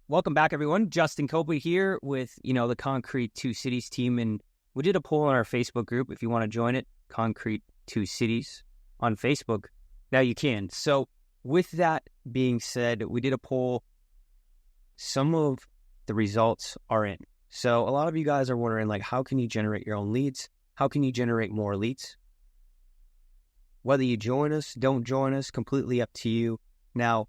Welcome back, everyone. Justin Copley here with, the Concrete Two Cities team. And we did a poll on our Facebook group. If you want to join it, Concrete Two Cities on Facebook. Now you can. So with that being said, we did a poll. Some of the results are in. So a lot of you guys are wondering, how can you generate your own leads? How can you generate more leads? Whether you join us, don't join us, completely up to you. Now,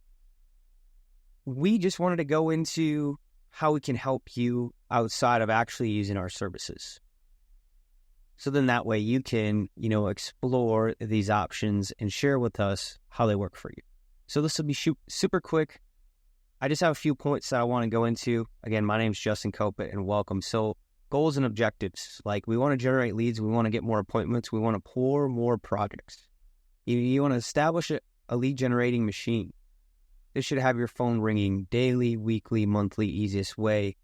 we just wanted to go into how we can help you outside of actually using our services. So then that way you can, explore these options and share with us how they work for you. So this will be super quick. I just have a few points that I want to go into. Again, my name is Justin Copa and welcome. So goals and objectives, we want to generate leads. We want to get more appointments. We want to pour more projects. You want to establish a lead generating machine. This should have your phone ringing daily, weekly, monthly. Easiest way,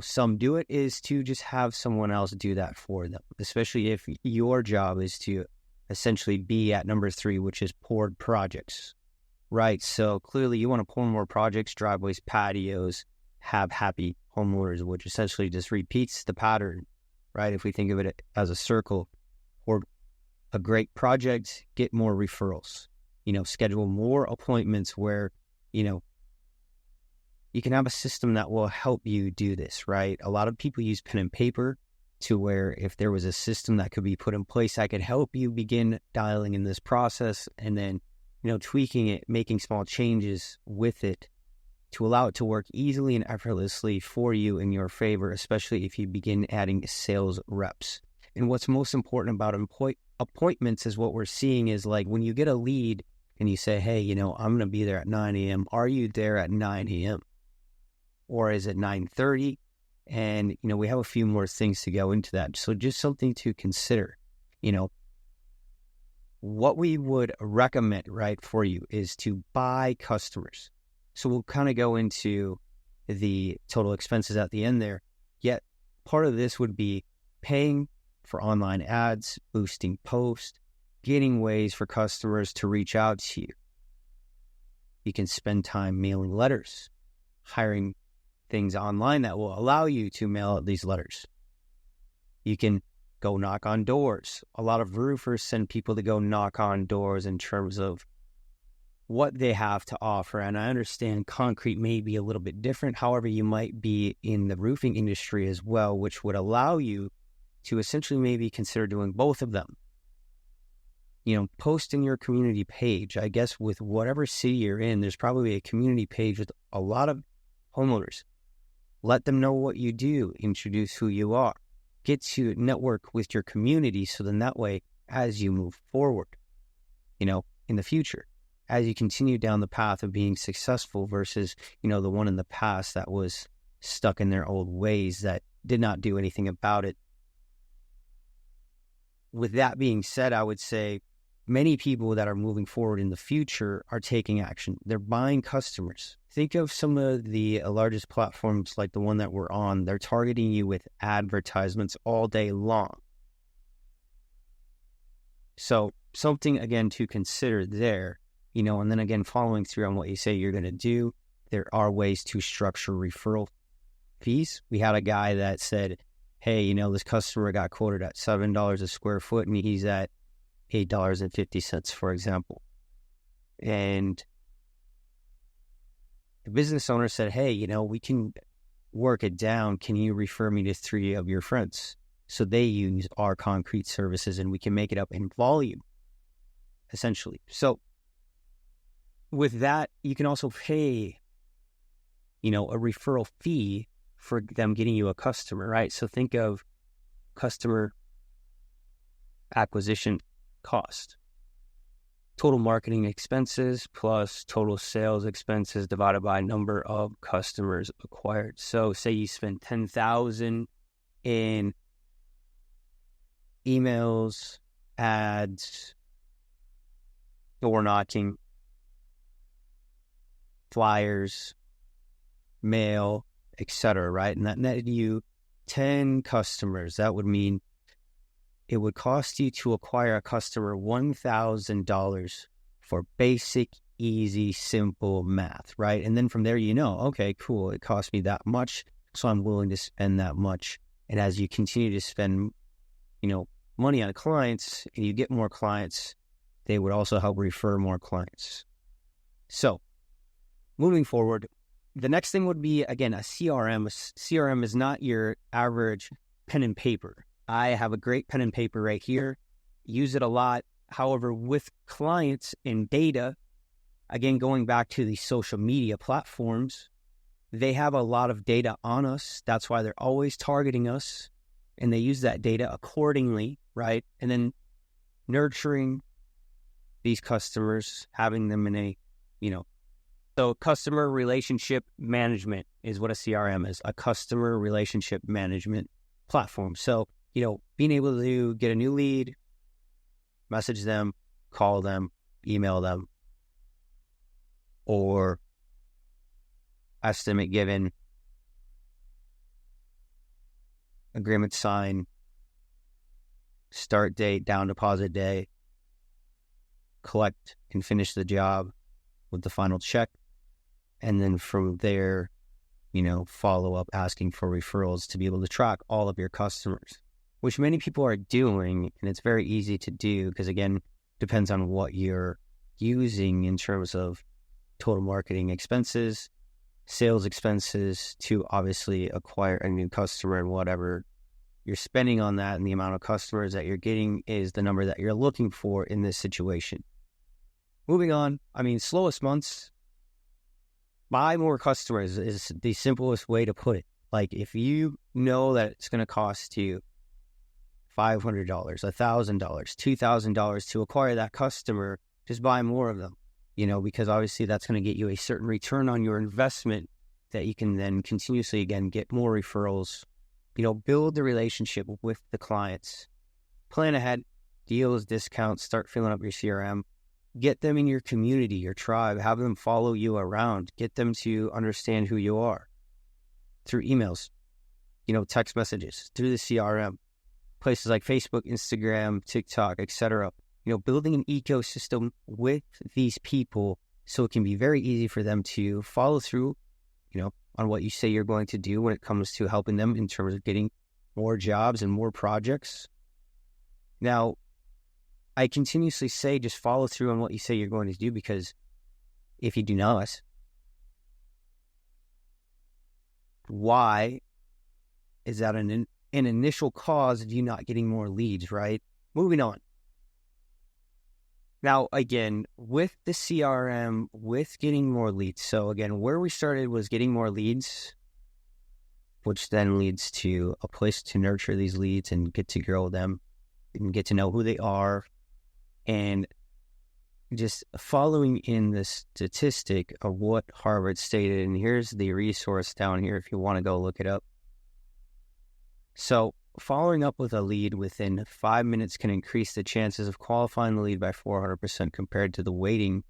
some do it is to just have someone else do that for them, especially if your job is to essentially be at number 3, which is poured projects, right? So clearly you want to pour more projects, driveways, patios, have happy homeowners, which essentially just repeats the pattern, right? If we think of it as a circle, or a great project, get more referrals, schedule more appointments where, you can have a system that will help you do this, right? A lot of people use pen and paper to where if there was a system that could be put in place, I could help you begin dialing in this process and then, tweaking it, making small changes with it to allow it to work easily and effortlessly for you in your favor, especially if you begin adding sales reps. And what's most important about appointments is what we're seeing is when you get a lead and you say, hey, I'm going to be there at 9 a.m. Are you there at 9 a.m.? Or is it 9:30? And, we have a few more things to go into that. So just something to consider, what we would recommend, right, for you is to buy customers. So we'll kind of go into the total expenses at the end there. Yet part of this would be paying for online ads, boosting posts, getting ways for customers to reach out to you. You can spend time mailing letters, hiring things online that will allow you to mail out these letters. You can go knock on doors. A lot of roofers send people to go knock on doors in terms of what they have to offer. And I understand concrete may be a little bit different. However, you might be in the roofing industry as well, which would allow you to essentially maybe consider doing both of them. Post in your community page. I guess with whatever city you're in, there's probably a community page with a lot of homeowners. Let them know what you do. Introduce who you are. Get to network with your community so then that way, as you move forward, in the future, as you continue down the path of being successful versus, the one in the past that was stuck in their old ways that did not do anything about it. With that being said, I would say many people that are moving forward in the future are taking action. They're buying customers. Think of some of the largest platforms like the one that we're on. They're targeting you with advertisements all day long. So something, again, to consider there, and then again, following through on what you say you're going to do, there are ways to structure referral fees. We had a guy that said, hey, this customer got quoted at $7 a square foot and he's at $8.50, for example. And the business owner said, hey, we can work it down. Can you refer me to 3 of your friends? So they use our concrete services and we can make it up in volume, essentially. So with that, you can also pay, a referral fee for them getting you a customer, right? So think of customer acquisition cost. Total marketing expenses plus total sales expenses divided by number of customers acquired. So say you spend $10,000 in emails, ads, door knocking, flyers, mail, etc., right? And that netted you 10 customers. That would mean it would cost you to acquire a customer $1,000 for basic easy, simple math, right? And then from there, okay, cool, it cost me that much, so I'm willing to spend that much. And as you continue to spend, money on clients and you get more clients, they would also help refer more clients. So moving forward, the next thing would be, again, a CRM. A CRM is not your average pen and paper. I have a great pen and paper right here, use it a lot. However, with clients and data, again, going back to the social media platforms, they have a lot of data on us. That's why they're always targeting us, and they use that data accordingly, right? And then nurturing these customers, having them in a, so customer relationship management is what a CRM is, a customer relationship management platform. So, being able to get a new lead, message them, call them, email them, or estimate given, agreement signed, start date, down deposit day, collect and finish the job with the final check. And then from there, follow up asking for referrals to be able to track all of your customers, which many people are doing. And it's very easy to do because, again, depends on what you're using in terms of total marketing expenses, sales expenses to obviously acquire a new customer, and whatever you're spending on that and the amount of customers that you're getting is the number that you're looking for in this situation. Moving on, slowest months, buy more customers is the simplest way to put it. Like, if you know that it's going to cost you $500, $1,000, $2,000 to acquire that customer, just buy more of them, because obviously that's going to get you a certain return on your investment that you can then continuously, again, get more referrals, build the relationship with the clients, plan ahead, deals, discounts, start filling up your CRM, get them in your community, your tribe, have them follow you around, get them to understand who you are through emails, text messages, through the CRM, places like Facebook, Instagram, TikTok, etc. Building an ecosystem with these people so it can be very easy for them to follow through, on what you say you're going to do when it comes to helping them in terms of getting more jobs and more projects. Now, I continuously say just follow through on what you say you're going to do, because if you do not, why is that an initial cause of you not getting more leads, right? Moving on. Now, again, with the CRM, with getting more leads. So again, where we started was getting more leads, which then leads to a place to nurture these leads and get to grow them and get to know who they are. And just following in the statistic of what Harvard stated, and here's the resource down here if you want to go look it up. So following up with a lead within 5 minutes can increase the chances of qualifying the lead by 400% compared to the waiting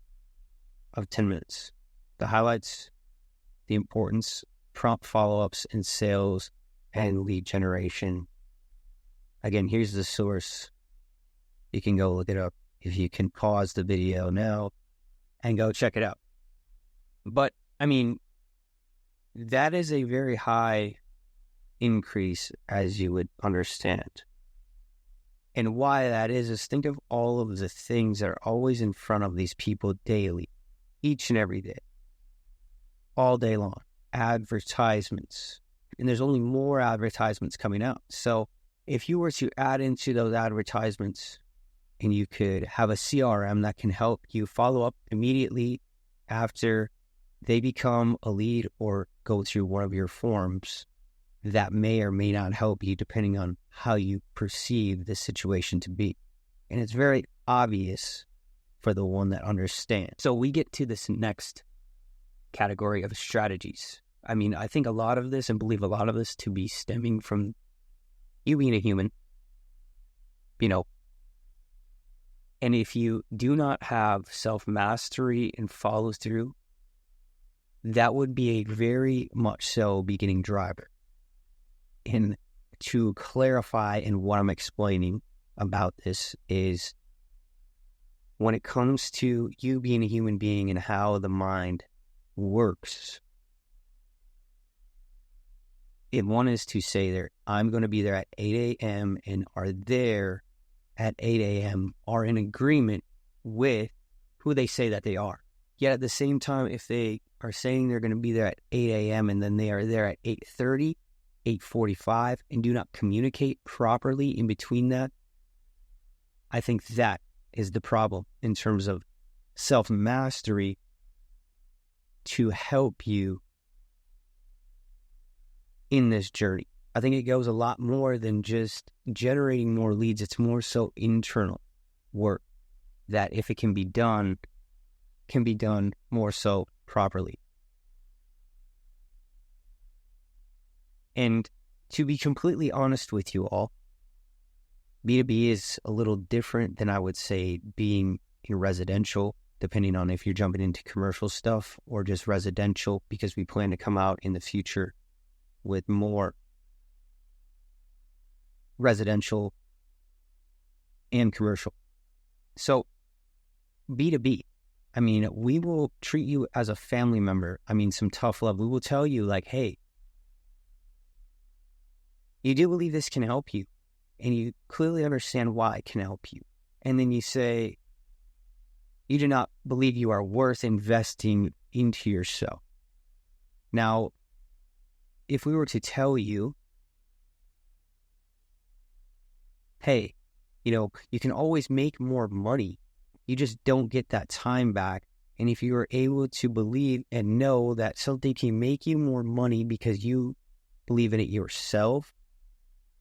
of 10 minutes. The highlights, the importance, prompt follow-ups in sales and lead generation. Again, here's the source. You can go look it up. If you can pause the video now and go check it out. But, that is a very high increase, as you would understand. And why that is think of all of the things that are always in front of these people daily, each and every day, all day long. Advertisements. And there's only more advertisements coming out. So if you were to add into those advertisements, and you could have a CRM that can help you follow up immediately after they become a lead or go through one of your forms, that may or may not help you depending on how you perceive the situation to be. And it's very obvious for the one that understands. So we get to this next category of strategies. I think a lot of this, and believe a lot of this to be stemming from you being a human, and if you do not have self-mastery and follow through, that would be a very much so beginning driver. And to clarify, and what I'm explaining about this is when it comes to you being a human being and how the mind works, if one is to say there, I'm going to be there at 8 a.m. and are there at 8 a.m. are in agreement with who they say that they are. Yet at the same time, if they are saying they're going to be there at 8 a.m. and then they are there at 8:30, 8:45, and do not communicate properly in between that, I think that is the problem in terms of self-mastery to help you in this journey. I think it goes a lot more than just generating more leads. It's more so internal work that, if it can be done more so properly. And to be completely honest with you all, B2B is a little different than, I would say, being in residential, depending on if you're jumping into commercial stuff or just residential, because we plan to come out in the future with more residential and commercial. So B2B, I mean, we will treat you as a family member. I mean, some tough love. We will tell you like, hey, you do believe this can help you, and you clearly understand why it can help you. And then you say, you do not believe you are worth investing into yourself. Now, if we were to tell you, hey, you can always make more money, you just don't get that time back. And if you are able to believe and know that something can make you more money because you believe in it yourself,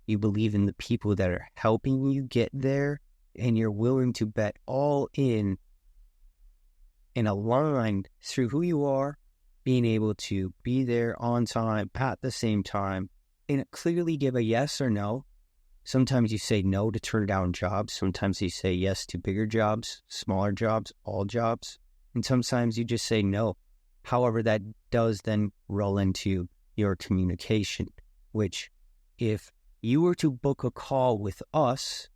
you believe in the people that are helping you get there, and you're willing to bet all in and aligned through who you are, being able to be there on time, at the same time, and clearly give a yes or no. Sometimes you say no to turn down jobs. Sometimes you say yes to bigger jobs, smaller jobs, all jobs. And sometimes you just say no. However, that does then roll into your communication, which if you were to book a call with us,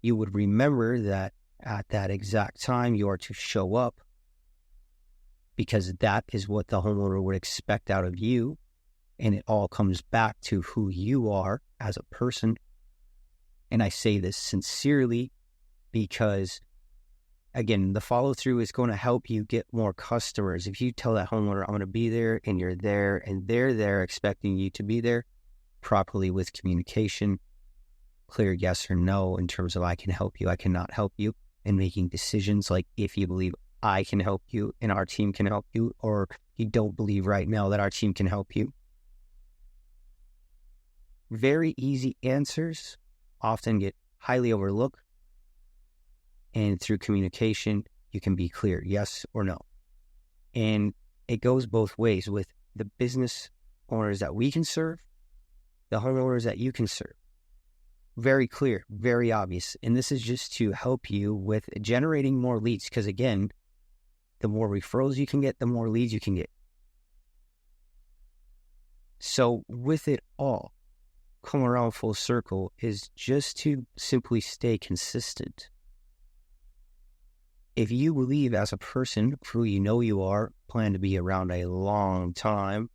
you would remember that at that exact time you are to show up, because that is what the homeowner would expect out of you. And it all comes back to who you are as a person. And I say this sincerely because, again, the follow-through is going to help you get more customers. If you tell that homeowner, I'm going to be there, and you're there, and they're there expecting you to be there properly with communication, clear yes or no in terms of I can help you, I cannot help you, and making decisions like if you believe I can help you and our team can help you, or you don't believe right now that our team can help you. Very easy answers often get highly overlooked, and through communication, you can be clear, yes or no. And it goes both ways with the business owners that we can serve, the homeowners that you can serve. Very clear, very obvious. And this is just to help you with generating more leads, because again, the more referrals you can get, the more leads you can get. So with it all, come around full circle is just to simply stay consistent. If you believe as a person who you know you are, plan to be around a long time,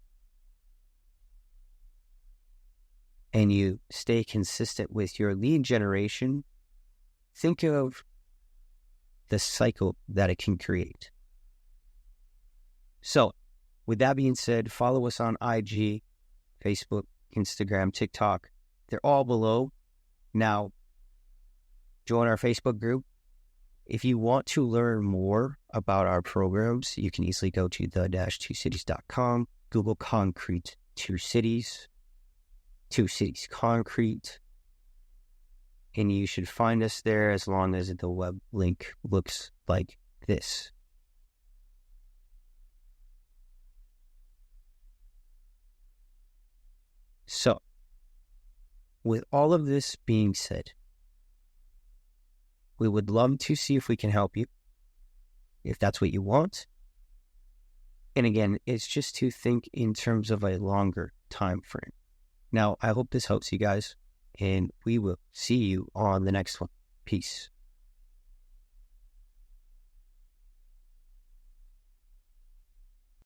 and you stay consistent with your lead generation, think of the cycle that it can create. So, with that being said, follow us on IG, Facebook, Instagram, TikTok. They're all below. Now, join our Facebook group. If you want to learn more about our programs, you can easily go to the-2cities.com, Google Concrete 2 Cities, 2 Cities Concrete, and you should find us there as long as the web link looks like this. So, with all of this being said, we would love to see if we can help you, if that's what you want. And again, it's just to think in terms of a longer time frame. Now, I hope this helps you guys, and we will see you on the next one. Peace.